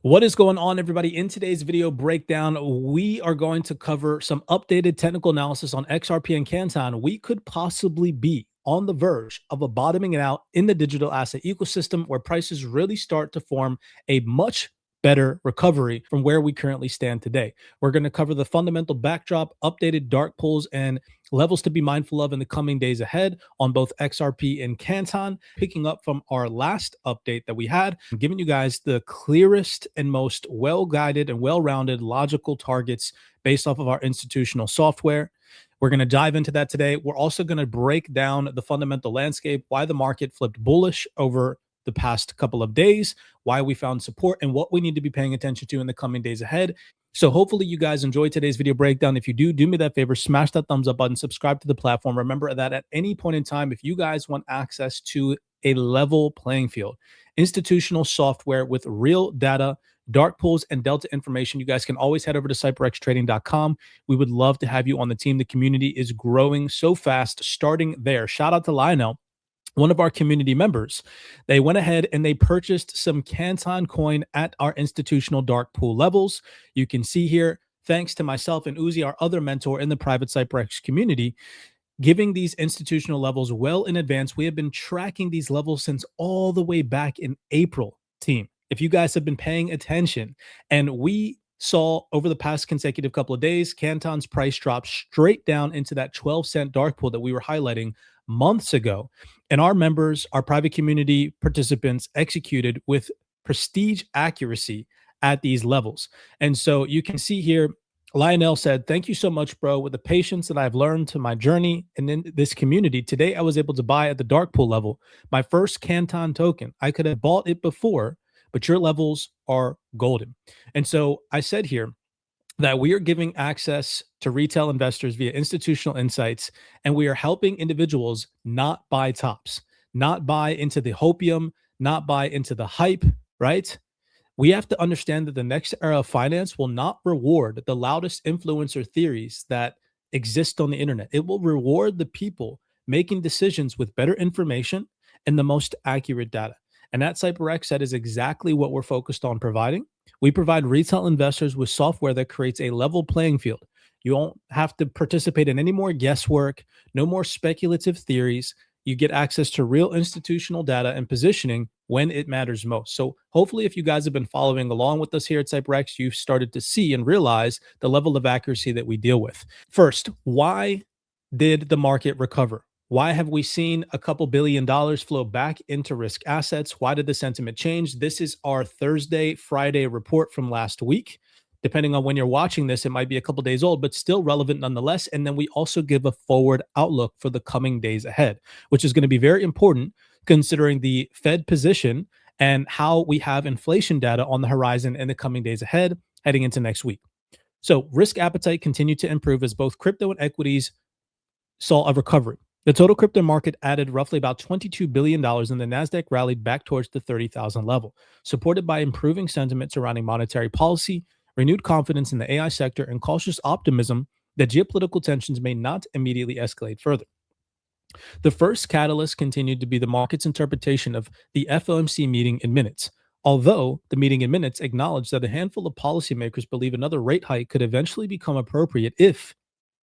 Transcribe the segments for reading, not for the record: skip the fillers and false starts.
What is going on, everybody? In today's video breakdown, we are going to cover some updated technical analysis on XRP and Canton. We could possibly be on the verge of a bottoming it out in the digital asset ecosystem where prices really start to form a much better recovery from where we currently stand today. We're going to cover the fundamental backdrop, updated dark pools, and levels to be mindful of in the coming days ahead on both XRP and Canton, picking up from our last update that we had, giving you guys the clearest and most well-guided and well-rounded logical targets based off of our institutional software. We're going to dive into that today. We're also going to break down the fundamental landscape, why the market flipped bullish over the past couple of days, why we found support, and what we need to be paying attention to in the coming days ahead. So hopefully you guys enjoyed today's video breakdown. If you do me that favor, smash that thumbs up button, subscribe to the platform. Remember that at any point in time, if you guys want access to a level playing field, institutional software with real data, dark pools, and delta information, you guys can always head over to CYPRXtrading.com. We would love to have you on the team. The community is growing so fast, starting there. Shout out to Lionel, one of our community members. They went ahead and they purchased some Canton coin at our institutional dark pool levels. You can see here, thanks to myself and Uzi, our other mentor in the private CYPRX community, giving these institutional levels well in advance. We have been tracking these levels since all the way back in April, team. If you guys have been paying attention, and we saw over the past consecutive couple of days, Canton's price drop straight down into that 12-cent dark pool that we were highlighting months ago. And our members, our private community participants, executed with prestige accuracy at these levels. And so you can see here, Lionel said, "Thank you so much, bro. With the patience that I've learned to my journey and in this community, today I was able to buy at the dark pool level my first Canton token. I could have bought it before, but your levels are golden." And so I said here that we are giving access to retail investors via institutional insights, and we are helping individuals not buy tops, not buy into the hopium, not buy into the hype, right? We have to understand that the next era of finance will not reward the loudest influencer theories that exist on the internet. It will reward the people making decisions with better information and the most accurate data. And at CYPRX, that is exactly what we're focused on providing. We provide retail investors with software that creates a level playing field. You don't have to participate in any more guesswork, no more speculative theories. You get access to real institutional data and positioning when it matters most. So hopefully, if you guys have been following along with us here at CYPRX, you've started to see and realize the level of accuracy that we deal with. First, why did the market recover? Why have we seen a couple $1 billion flow back into risk assets? Why did the sentiment change? This is our Thursday, Friday report from last week. Depending on when you're watching this, it might be a couple days old, but still relevant nonetheless. And then we also give a forward outlook for the coming days ahead, which is going to be very important considering the Fed position and how we have inflation data on the horizon in the coming days ahead, heading into next week. So risk appetite continued to improve as both crypto and equities saw a recovery. The total crypto market added roughly about $22 billion, and the NASDAQ rallied back towards the 30,000 level, supported by improving sentiment surrounding monetary policy, renewed confidence in the AI sector, and cautious optimism that geopolitical tensions may not immediately escalate further. The first catalyst continued to be the market's interpretation of the FOMC meeting in minutes, although the meeting in minutes acknowledged that a handful of policymakers believe another rate hike could eventually become appropriate if,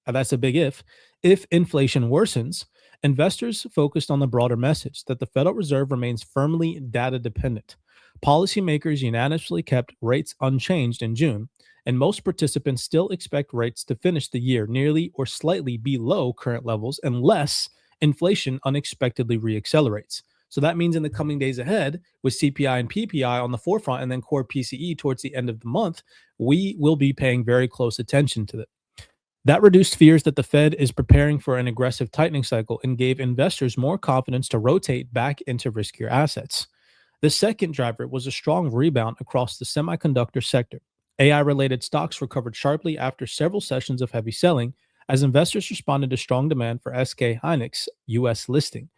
and that's a big if inflation worsens. Investors focused on the broader message that the Federal Reserve remains firmly data dependent. Policymakers unanimously kept rates unchanged in June, and most participants still expect rates to finish the year nearly or slightly below current levels unless inflation unexpectedly reaccelerates. So that means in the coming days ahead, with CPI and PPI on the forefront and then core PCE towards the end of the month, we will be paying very close attention to that. That reduced fears that the Fed is preparing for an aggressive tightening cycle and gave investors more confidence to rotate back into riskier assets. The second driver was a strong rebound across the semiconductor sector. AI-related stocks recovered sharply after several sessions of heavy selling as investors responded to strong demand for SK Hynix U.S. listing,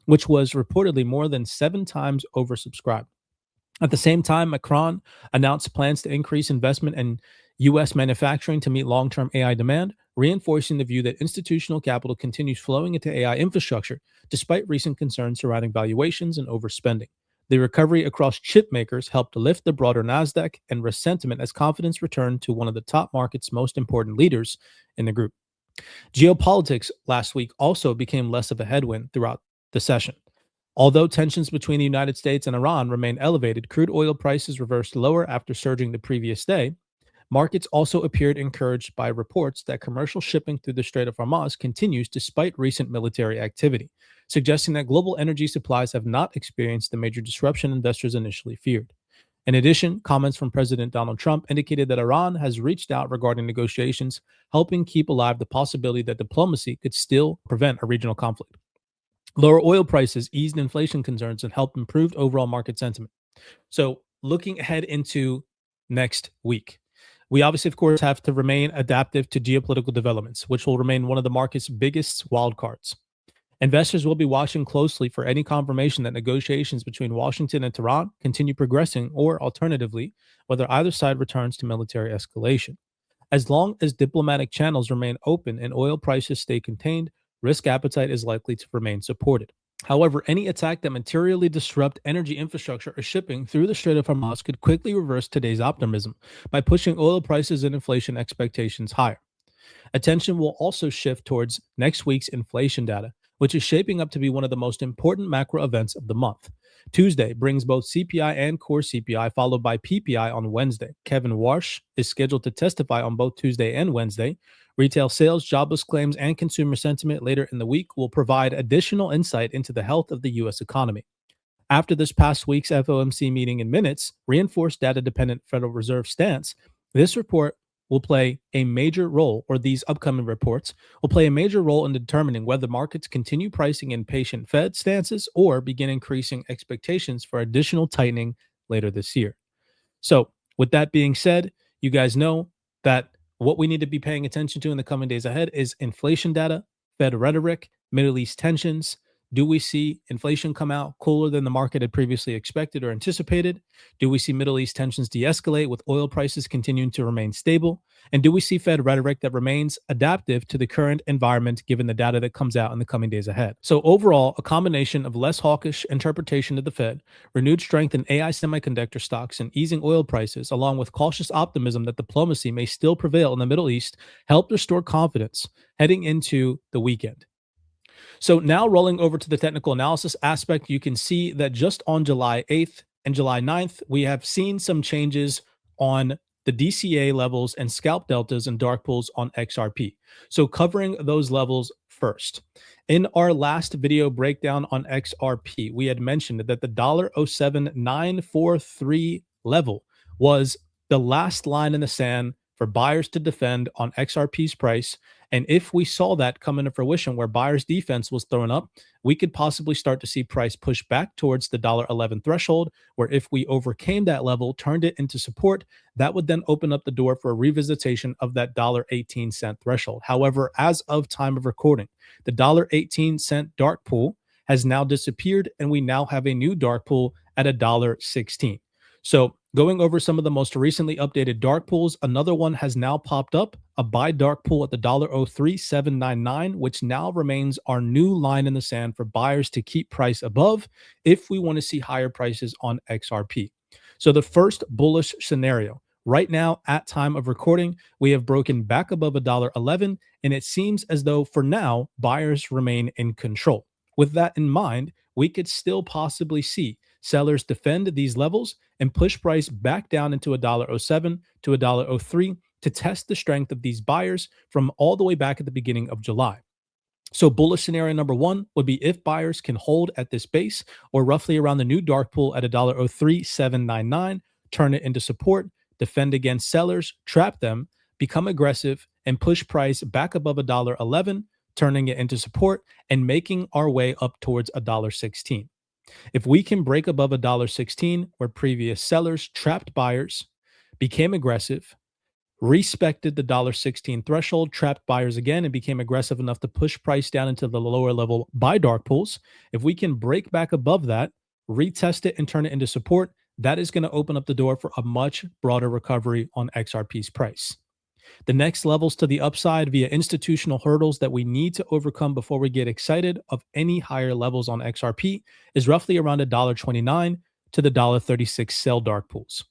which was reportedly more than 7 times oversubscribed. At the same time, Macron announced plans to increase investment in U.S. manufacturing to meet long-term AI demand, reinforcing the view that institutional capital continues flowing into AI infrastructure despite recent concerns surrounding valuations and overspending. The recovery across chip makers helped lift the broader Nasdaq and risk sentiment as confidence returned to one of the top market's most important leaders in the group. Geopolitics last week also became less of a headwind throughout the session. Although tensions between the United States and Iran remain elevated, crude oil prices reversed lower after surging the previous day. Markets also appeared encouraged by reports that commercial shipping through the Strait of Hormuz continues despite recent military activity, suggesting that global energy supplies have not experienced the major disruption investors initially feared. In addition, comments from President Donald Trump indicated that Iran has reached out regarding negotiations, helping keep alive the possibility that diplomacy could still prevent a regional conflict. Lower oil prices eased inflation concerns and helped improve overall market sentiment. So, looking ahead into next week, we obviously, of course, have to remain adaptive to geopolitical developments, which will remain one of the market's biggest wildcards. Investors will be watching closely for any confirmation that negotiations between Washington and Tehran continue progressing, or alternatively, whether either side returns to military escalation. As long as diplomatic channels remain open and oil prices stay contained, risk appetite is likely to remain supported. However, any attack that materially disrupt energy infrastructure or shipping through the Strait of Hormuz could quickly reverse today's optimism by pushing oil prices and inflation expectations higher. Attention will also shift towards next week's inflation data, which is shaping up to be one of the most important macro events of the month. Tuesday brings both CPI and core CPI, followed by PPI on Wednesday. Kevin Warsh is scheduled to testify on both Tuesday and Wednesday. Retail sales, jobless claims, and consumer sentiment later in the week will provide additional insight into the health of the U.S. economy. After this past week's FOMC meeting in minutes reinforced data-dependent Federal Reserve stance, this report will play a major role, or these upcoming reports will play a major role in determining whether markets continue pricing in patient Fed stances or begin increasing expectations for additional tightening later this year. So, with that being said, you guys know that what we need to be paying attention to in the coming days ahead is inflation data, Fed rhetoric, Middle East tensions. Do we see inflation come out cooler than the market had previously expected or anticipated? Do we see Middle East tensions de-escalate with oil prices continuing to remain stable? And do we see Fed rhetoric that remains adaptive to the current environment given the data that comes out in the coming days ahead? So overall, a combination of less hawkish interpretation of the Fed, renewed strength in AI semiconductor stocks, and easing oil prices, along with cautious optimism that diplomacy may still prevail in the Middle East, helped restore confidence heading into the weekend. So now rolling over to the technical analysis aspect, you can see that just on July 8th and July 9th, we have seen some changes on the DCA levels and scalp deltas and dark pools on XRP. So covering those levels first. In our last video breakdown on XRP, we had mentioned that the $0.07943 level was the last line in the sand for buyers to defend on XRP's price. And if we saw that come into fruition where buyers' defense was thrown up, we could possibly start to see price push back towards the $1.11 threshold, where if we overcame that level, turned it into support, that would then open up the door for a revisitation of that $1.18 threshold. However, as of time of recording, the $1.18 dark pool has now disappeared, and we now have a new dark pool at $1.16. So going over some of the most recently updated dark pools, another one has now popped up, a buy dark pool at the $0.03799, which now remains our new line in the sand for buyers to keep price above if we want to see higher prices on XRP. So the first bullish scenario, right now at time of recording, we have broken back above $1.11, and it seems as though for now, buyers remain in control. With that in mind, we could still possibly see sellers defend these levels and push price back down into $1.07 to $1.03 to test the strength of these buyers from all the way back at the beginning of July. So bullish scenario number one would be if buyers can hold at this base or roughly around the new dark pool at $1.03799, turn it into support, defend against sellers, trap them, become aggressive, and push price back above $1.11, turning it into support and making our way up towards $1.16. If we can break above $1.16, where previous sellers trapped buyers, became aggressive, respected the $1.16 threshold, trapped buyers again, and became aggressive enough to push price down into the lower level buy dark pools, if we can break back above that, retest it, and turn it into support, that is going to open up the door for a much broader recovery on XRP's price. The next levels to the upside via institutional hurdles that we need to overcome before we get excited of any higher levels on XRP is roughly around $1.29, to the $1.36 sell dark pools.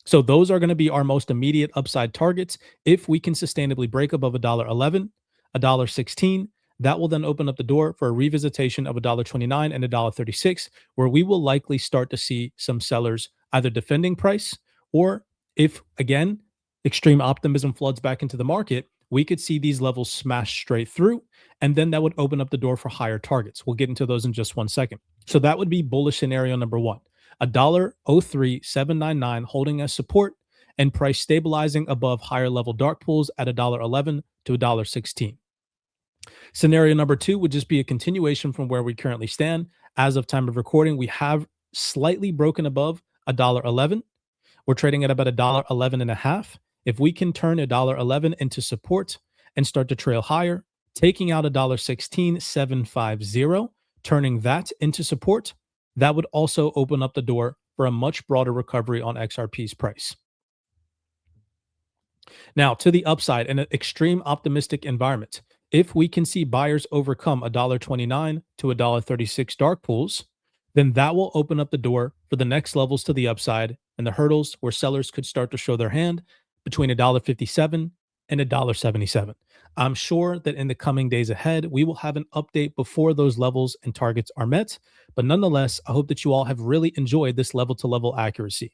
So those are going to be our most immediate upside targets. If we can sustainably break above $1.11, $1.16, that will then open up the door for a revisitation of $1.29 and $1.36, where we will likely start to see some sellers either defending price, or if, again, extreme optimism floods back into the market, we could see these levels smash straight through, and then that would open up the door for higher targets. We'll get into those in just 1 second. So that would be bullish scenario number one. $1.03799 holding as support, and price stabilizing above higher level dark pools at $1.11 to $1.16. Scenario number two would just be a continuation from where we currently stand. As of time of recording, we have slightly broken above $1.11. We're trading at about $1.11.5. If we can turn $1.11 into support and start to trail higher, taking out $1.16.750, turning that into support, that would also open up the door for a much broader recovery on XRP's price. Now, to the upside, in an extreme optimistic environment, if we can see buyers overcome $1.29 to $1.36 dark pools, then that will open up the door for the next levels to the upside and the hurdles where sellers could start to show their hand between $1.57 and $1.77. I'm sure that in the coming days ahead, we will have an update before those levels and targets are met. But nonetheless, I hope that you all have really enjoyed this level to level accuracy.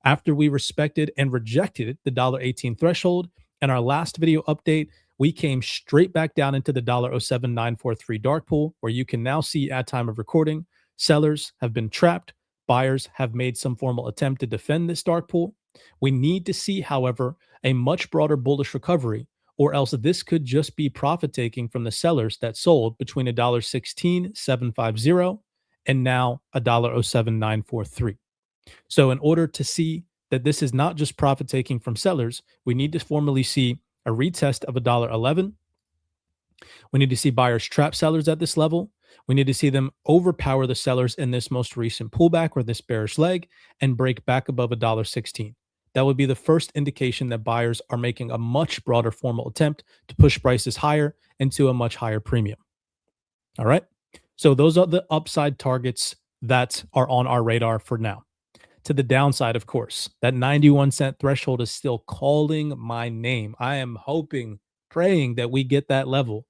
After we respected and rejected the $1.18 threshold in our last video update, we came straight back down into the $0.07943 dark pool, where you can now see at time of recording, sellers have been trapped. Buyers have made some formal attempt to defend this dark pool. We need to see, however, a much broader bullish recovery, or else this could just be profit taking from the sellers that sold between $1.16.750 and now $1.07943. So in order to see that this is not just profit taking from sellers, we need to formally see a retest of $1.11. We need to see buyers trap sellers at this level. We need to see them overpower the sellers in this most recent pullback or this bearish leg and break back above $1.16. That would be the first indication that buyers are making a much broader formal attempt to push prices higher into a much higher premium. All right. So those are the upside targets that are on our radar for now. To the downside, of course, that 91 cent threshold is still calling my name. I am hoping, praying that we get that level.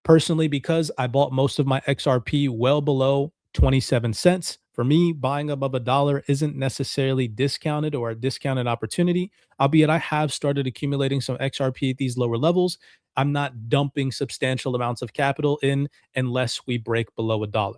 Personally, because I bought most of my XRP well below 27 cents. For me, buying above $1 isn't necessarily discounted or a discounted opportunity, albeit I have started accumulating some XRP at these lower levels. I'm not dumping substantial amounts of capital in unless we break below $1.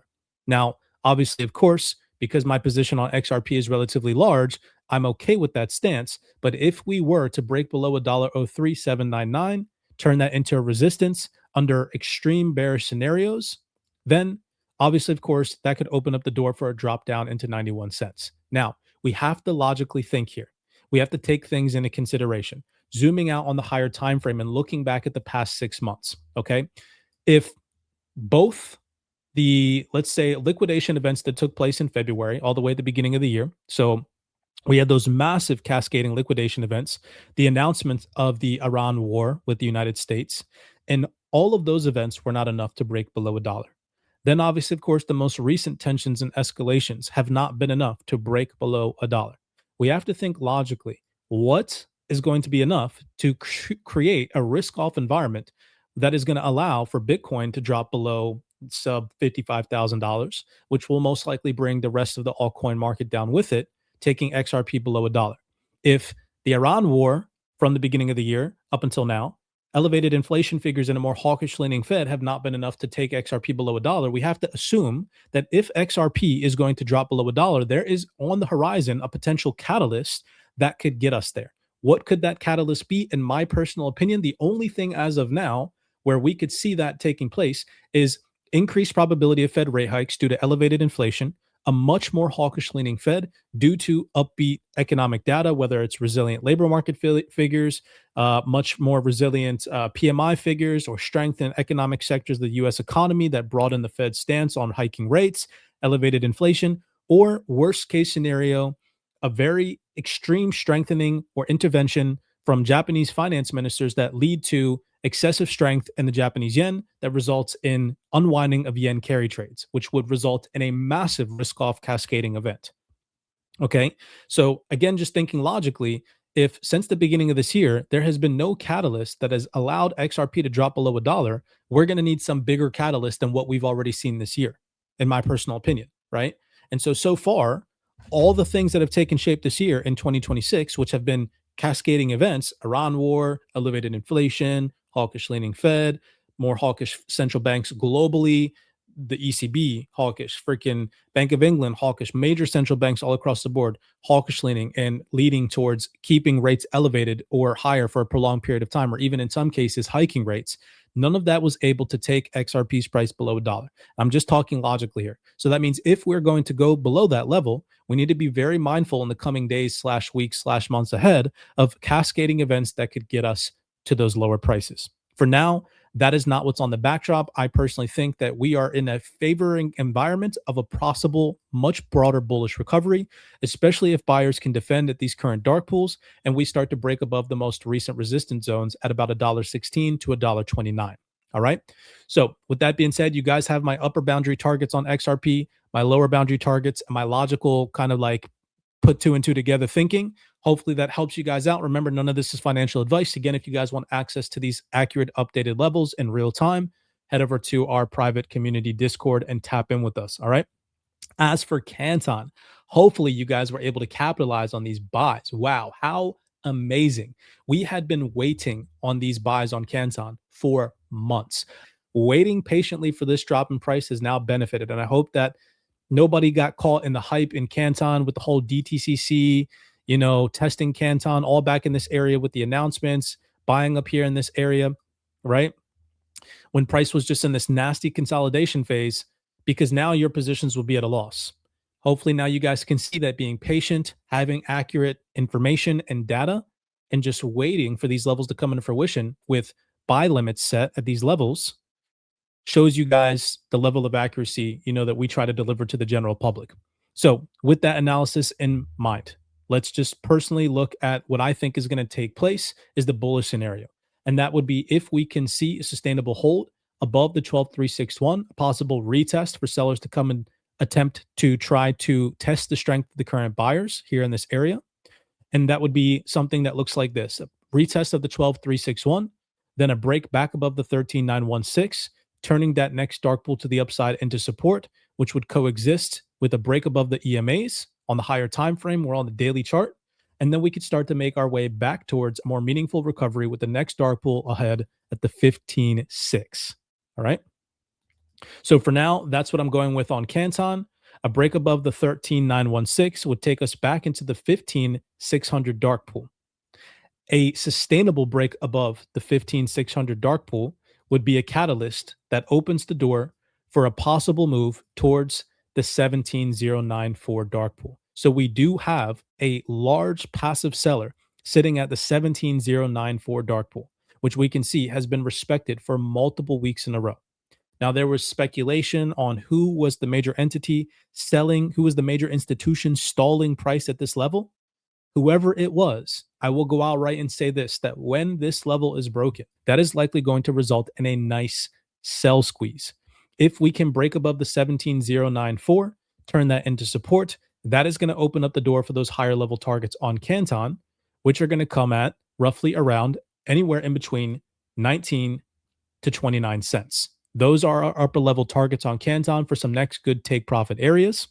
Now, obviously, of course, because my position on XRP is relatively large, I'm okay with that stance. But if we were to break below $1.03799, turn that into a resistance under extreme bearish scenarios, then obviously, of course, that could open up the door for a drop down into 91 cents. Now, we have to logically think here. We have to take things into consideration. Zooming out on the higher time frame and looking back at the past 6 months, okay? If both the, let's say, liquidation events that took place in February all the way at the beginning of the year, so we had those massive cascading liquidation events, the announcement of the Iran war with the United States, and all of those events were not enough to break below $1. Then obviously, of course, the most recent tensions and escalations have not been enough to break below $1. We have to think logically. What is going to be enough to create a risk-off environment that is going to allow for Bitcoin to drop below sub $55,000, which will most likely bring the rest of the altcoin market down with it, taking XRP below $1. If the Iran war from the beginning of the year up until now, elevated inflation figures and a more hawkish leaning Fed have not been enough to take XRP below $1, we have to assume that if XRP is going to drop below $1, there is on the horizon a potential catalyst that could get us there. What could that catalyst be? In my personal opinion, the only thing as of now where we could see that taking place is increased probability of Fed rate hikes due to elevated inflation, a much more hawkish leaning Fed due to upbeat economic data, whether it's resilient labor market figures, much more resilient PMI figures, or strength in economic sectors of the US economy that brought in the Fed's stance on hiking rates, elevated inflation, or worst case scenario, a very extreme strengthening or intervention from Japanese finance ministers that lead to excessive strength in the Japanese yen that results in unwinding of yen carry trades, which would result in a massive risk-off cascading event. Okay. So again, just thinking logically, if since the beginning of this year, there has been no catalyst that has allowed XRP to drop below a dollar, we're going to need some bigger catalyst than what we've already seen this year, in my personal opinion. Right. And so far, all the things that have taken shape this year in 2026, which have been cascading events, Iran war, elevated inflation, hawkish leaning Fed, more hawkish central banks globally, the ECB, hawkish, freaking Bank of England, hawkish, major central banks all across the board, hawkish leaning and leading towards keeping rates elevated or higher for a prolonged period of time, or even in some cases, hiking rates. None of that was able to take XRP's price below a dollar. I'm just talking logically here. So that means if we're going to go below that level, we need to be very mindful in the coming days slash weeks slash months ahead of cascading events that could get us to those lower prices. For now, that is not what's on the backdrop. I personally think that we are in a favoring environment of a possible, much broader bullish recovery, especially if buyers can defend at these current dark pools and we start to break above the most recent resistance zones at about $1.16 to $1.29. All right. So, with that being said, you guys have my upper boundary targets on XRP, my lower boundary targets, and my logical kind of like put two and two together thinking. Hopefully that helps you guys out. Remember, none of this is financial advice. Again, if you guys want access to these accurate, updated levels in real time, head over to our private community Discord and tap in with us. All right. As for Canton, hopefully you guys were able to capitalize on these buys. Wow, how amazing. We had been waiting on these buys on Canton for months. Waiting patiently for this drop in price has now benefited. And I hope that nobody got caught in the hype in Canton with the whole DTCC, testing Canton all back in this area with the announcements, buying up here in this area, right? When price was just in this nasty consolidation phase, because now your positions will be at a loss. Hopefully, now you guys can see that being patient, having accurate information and data, and just waiting for these levels to come into fruition with buy limits set at these levels shows you guys the level of accuracy, that we try to deliver to the general public. So, with that analysis in mind, let's just personally look at what I think is going to take place is the bullish scenario. And that would be if we can see a sustainable hold above the 12,361, a possible retest for sellers to come and attempt to try to test the strength of the current buyers here in this area. And that would be something that looks like this: a retest of the 12,361, then a break back above the 13,916, turning that next dark pool to the upside into support, which would coexist with a break above the EMAs on the higher time frame or on the daily chart. And then we could start to make our way back towards a more meaningful recovery with the next dark pool ahead at the 15.6. All right. So for now, that's what I'm going with on Canton. A break above the 13,916 would take us back into the 15,600 dark pool. A sustainable break above the 15,600 dark pool would be a catalyst that opens the door for a possible move towards the 17,094 dark pool. So we do have a large passive seller sitting at the 17,094 dark pool, which we can see has been respected for multiple weeks in a row. Now, there was speculation on who was the major entity selling, who was the major institution stalling price at this level. Whoever it was, I will go outright and say this: that when this level is broken, that is likely going to result in a nice sell squeeze. If we can break above the 17,094, turn that into support, that is going to open up the door for those higher level targets on Canton, which are going to come at roughly around anywhere in between 19 to 29 cents. Those are our upper level targets on Canton for some next good take profit areas.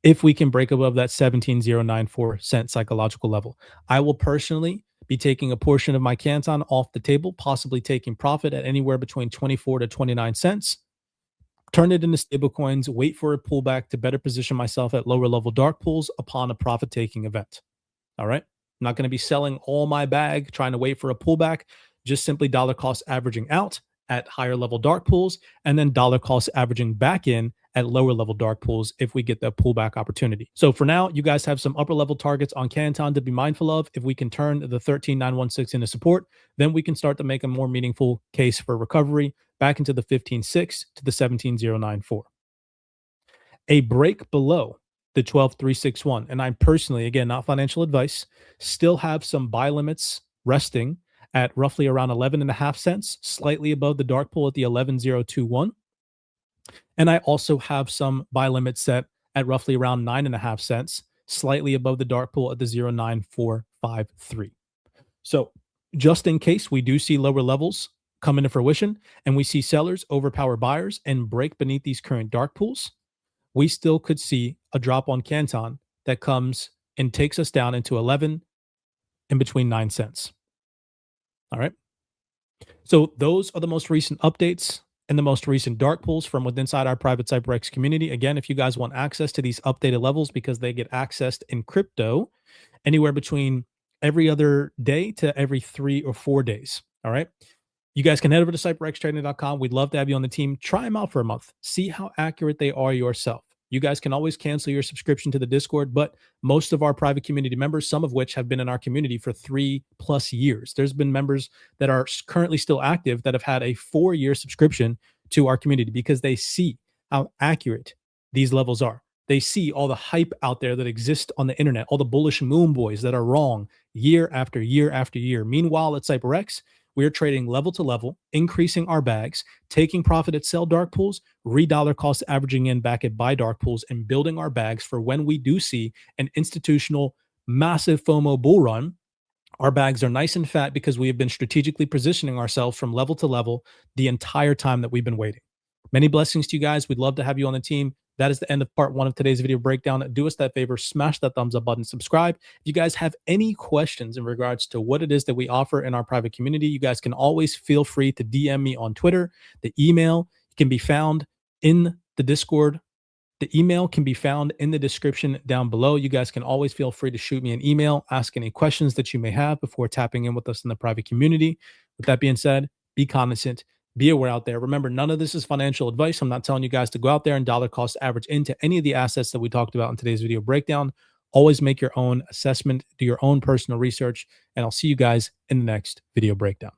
If we can break above that 17,094 cent psychological level, I will personally be taking a portion of my Canton off the table, possibly taking profit at anywhere between 24 to 29 cents, turn it into stable coins, wait for a pullback to better position myself at lower level dark pools upon a profit taking event. All right. I'm not going to be selling all my bag, trying to wait for a pullback, just simply dollar cost averaging out at higher level dark pools and then dollar cost averaging back in at lower level dark pools if we get that pullback opportunity. So for now, you guys have some upper level targets on Canton to be mindful of. If we can turn the 13,916 into support, then we can start to make a more meaningful case for recovery back into the 15.6 to the 17,094. A break below the 12,361, and I personally, again, not financial advice, still have some buy limits resting at roughly around 11.5 cents, slightly above the dark pool at the 11,021. And I also have some buy limit set at roughly around 9.5 cents, slightly above the dark pool at the 0.9453. So just in case we do see lower levels come into fruition and we see sellers overpower buyers and break beneath these current dark pools, we still could see a drop on Canton that comes and takes us down into 11 in between 9 cents. All right. So those are the most recent updates and the most recent dark pools from within inside our private CYPRX community. Again, if you guys want access to these updated levels because they get accessed in crypto anywhere between every other day to every 3 or 4 days. All right. You guys can head over to CYPRXtrading.com. We'd love to have you on the team. Try them out for a month. See how accurate they are yourself. You guys can always cancel your subscription to the Discord, but most of our private community members, some of which have been in our community for 3+ years. There's been members that are currently still active that have had a 4-year subscription to our community because they see how accurate these levels are. They see all the hype out there that exists on the internet, all the bullish moon boys that are wrong year after year after year. Meanwhile, at CYPRX, we are trading level to level, increasing our bags, taking profit at sell dark pools, $dollar cost averaging in back at buy dark pools, and building our bags for when we do see an institutional massive FOMO bull run. Our bags are nice and fat because we have been strategically positioning ourselves from level to level the entire time that we've been waiting. Many blessings to you guys. We'd love to have you on the team. That is the end of part 1 of today's video breakdown. Do us that favor, smash that thumbs up button, subscribe. If you guys have any questions in regards to what it is that we offer in our private community, you guys can always feel free to DM me on Twitter. The email can be found in the Discord. The email can be found in the description down below. You guys can always feel free to shoot me an email, ask any questions that you may have before tapping in with us in the private community. With that being said, be cognizant. Be aware out there. Remember, none of this is financial advice. I'm not telling you guys to go out there and dollar cost average into any of the assets that we talked about in today's video breakdown. Always make your own assessment, do your own personal research, and I'll see you guys in the next video breakdown.